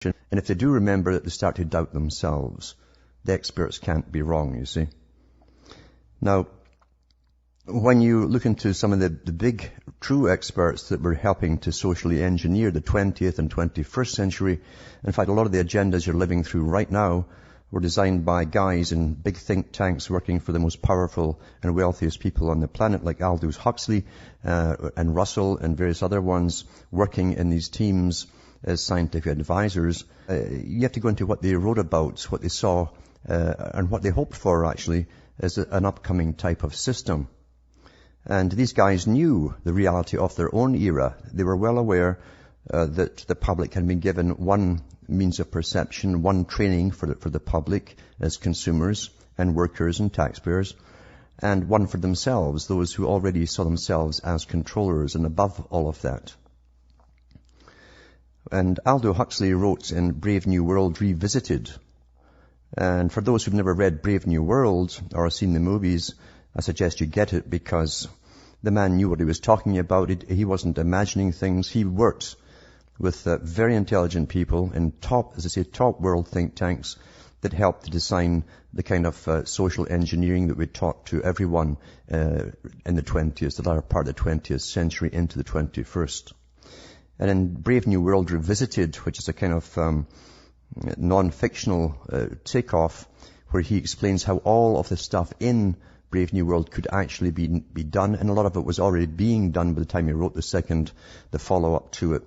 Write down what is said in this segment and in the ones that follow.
And if they do remember it, they start to doubt themselves. The experts can't be wrong, you see. Now, when you look into some of the big true experts that were helping to socially engineer the 20th and 21st century, in fact, a lot of the agendas you're living through right now were designed by guys in big think tanks working for the most powerful and wealthiest people on the planet, like Aldous Huxley and Russell and various other ones working in these teams as scientific advisors. You have to go into what they wrote about, what they saw, and what they hoped for, actually, as an upcoming type of system. And these guys knew the reality of their own era. They were well aware that the public had been given one means of perception, one training for the public as consumers and workers and taxpayers, and one for themselves, those who already saw themselves as controllers and above all of that. And Aldous Huxley wrote in Brave New World Revisited. And for those who've never read Brave New World or seen the movies, I suggest you get it, because the man knew what he was talking about. He wasn't imagining things. He worked with very intelligent people in top world think tanks that helped to design the kind of social engineering that we taught to everyone in the latter part of the 20th century into the 21st. And in Brave New World Revisited, which is a kind of non-fictional takeoff, where he explains how all of the stuff in Brave New World could actually be done, and a lot of it was already being done by the time he wrote the follow-up to it.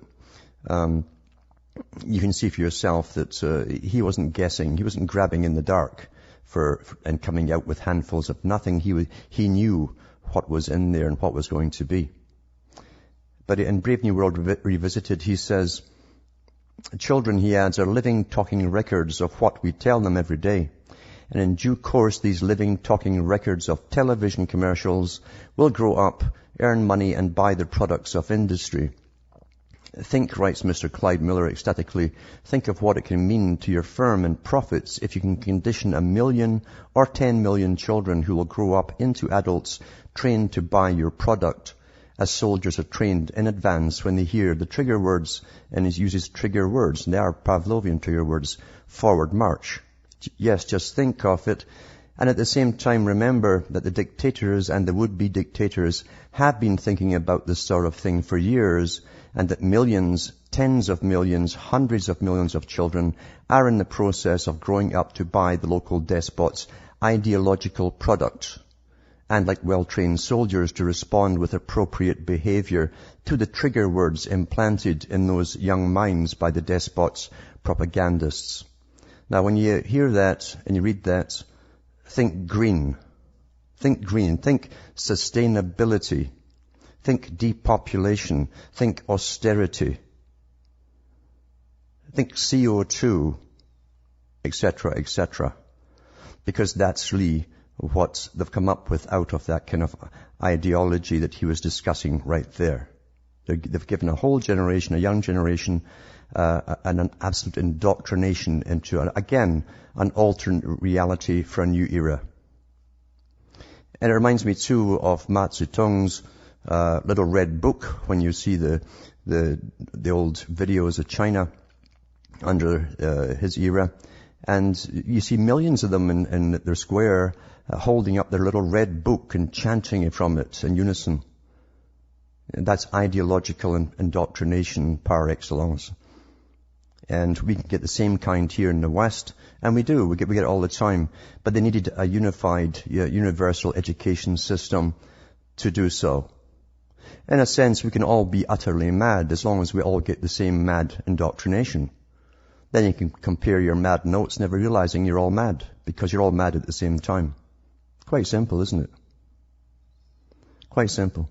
You can see for yourself that he wasn't guessing, he wasn't grabbing in the dark and coming out with handfuls of nothing. He knew what was in there and what was going to be. But in Brave New World Revisited, he says, children, he adds, are living, talking records of what we tell them every day. And in due course, these living, talking records of television commercials will grow up, earn money, and buy the products of industry. Think, writes Mr. Clyde Miller ecstatically, think of what it can mean to your firm and profits if you can condition 1 million or 10 million children who will grow up into adults trained to buy your product, as soldiers are trained in advance when they hear the trigger words, and he uses trigger words, and they are Pavlovian trigger words, forward march. Yes, just think of it. And at the same time, remember that the dictators and the would-be dictators have been thinking about this sort of thing for years, and that millions, tens of millions, hundreds of millions of children are in the process of growing up to buy the local despot's ideological product, and like well-trained soldiers to respond with appropriate behavior to the trigger words implanted in those young minds by the despot's propagandists. Now, when you hear that and you read that, think green. Think green. Think sustainability. Think depopulation. Think austerity. Think CO2, etc., etc. Because that's really what they've come up with out of that kind of ideology that he was discussing right there. They've given a whole generation, a young generation, and an absolute indoctrination into, again, an alternate reality for a new era. And it reminds me too of Mao Zedong's little red book, when you see the old videos of China under his era. And you see millions of them in their square holding up their little red book and chanting from it in unison. And that's ideological indoctrination par excellence. And we can get the same kind here in the West, and we do. We get it all the time. But they needed a unified, universal education system to do so. In a sense, we can all be utterly mad as long as we all get the same mad indoctrination. Then you can compare your mad notes, never realizing you're all mad, because you're all mad at the same time. Quite simple, isn't it? Quite simple.